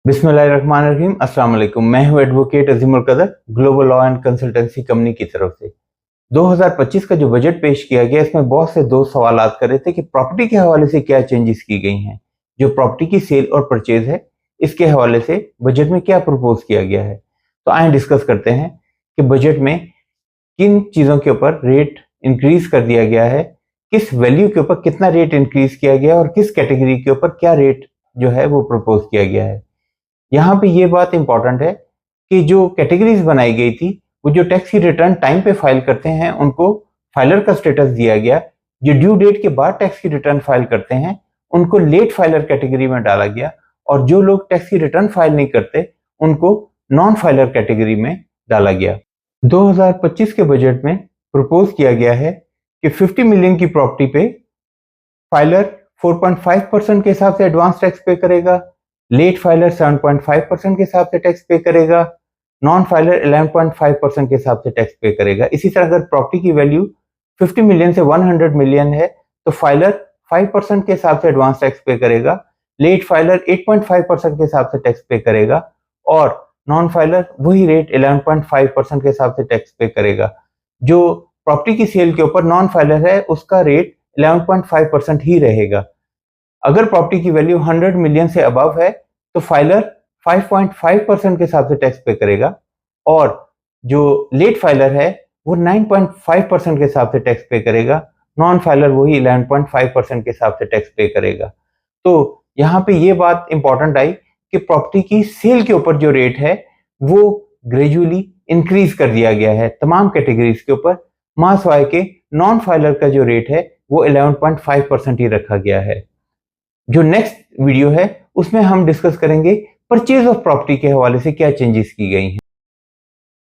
बिस्मिल्लाहिर्रहमानिर्रहीम। अस्सलाम वालेकुम। मैं हूं एडवोकेट अजीमुल कदर, global law and consultancy company की तरफ से। 2025 का जो बजट पेश किया गया, इसमें बहुत से दोस्त सवालात कर रहे थे कि प्रॉपर्टी के हवाले से क्या चेंजेस की गई हैं। जो प्रॉपर्टी की सेल और परचेज है, इसके हवाले से बजट में क्या प्रपोज किया गया है। तो आए डिस्कस करते हैं कि बजट में किन चीज़ों के ऊपर रेट इंक्रीज कर दिया गया है, किस वैल्यू के ऊपर कितना रेट इंक्रीज किया गया है और किस कैटेगरी के ऊपर क्या रेट जो है वो प्रपोज किया गया है। यहाँ पे ये बात इंपॉर्टेंट है कि जो कैटेगरीज बनाई गई थी, वो जो टैक्स की रिटर्न टाइम पे फाइल करते हैं उनको फाइलर का स्टेटस दिया गया। जो ड्यू डेट के बाद टैक्स की रिटर्न फाइल करते हैं उनको लेट फाइलर कैटेगरी में डाला गया, और जो लोग टैक्स की रिटर्न फाइल नहीं करते उनको नॉन फाइलर कैटेगरी में डाला गया। 2025 के बजट में प्रपोज किया गया है कि 50 मिलियन की प्रॉपर्टी पे फाइलर 4.5% के हिसाब से एडवांस टैक्स पे करेगा, लेट फाइलर 7.5% के हिसाब से टैक्स पे करेगा, नॉन फाइलर 11.5% के हिसाब से टैक्स पे करेगा। इसी तरह अगर प्रॉपर्टी की वैल्यू 50 मिलियन से 100 मिलियन है तो फाइलर 5% के हिसाब से एडवांस टैक्स पे करेगा, लेट फाइलर 8.5% के हिसाब से टैक्स पे करेगा, और नॉन फाइलर वही रेट 11.5% के हिसाब से टैक्स पे करेगा। जो प्रॉपर्टी की सेल के ऊपर नॉन फाइलर है उसका रेट 11.5% ही रहेगा। अगर प्रॉपर्टी की वैल्यू 100 मिलियन से अबव है तो फाइलर 5.5% के हिसाब से टैक्स पे करेगा, और जो लेट फाइलर है वो 9.5% के हिसाब से टैक्स पे करेगा, नॉन फाइलर वही 11.5% के हिसाब से टैक्स पे करेगा। तो यहाँ पे ये बात इंपॉर्टेंट आई कि प्रॉपर्टी की सेल के ऊपर जो रेट है वो ग्रेजुअली इंक्रीज कर दिया गया है तमाम कैटेगरीज के ऊपर, मासवाए के नॉन फाइलर का जो रेट है वो 11.5% ही रखा गया है। जो नेक्स्ट वीडियो है उसमें हम डिस्कस करेंगे परचेज ऑफ प्रॉपर्टी के हवाले से क्या चेंजेस की गई हैं।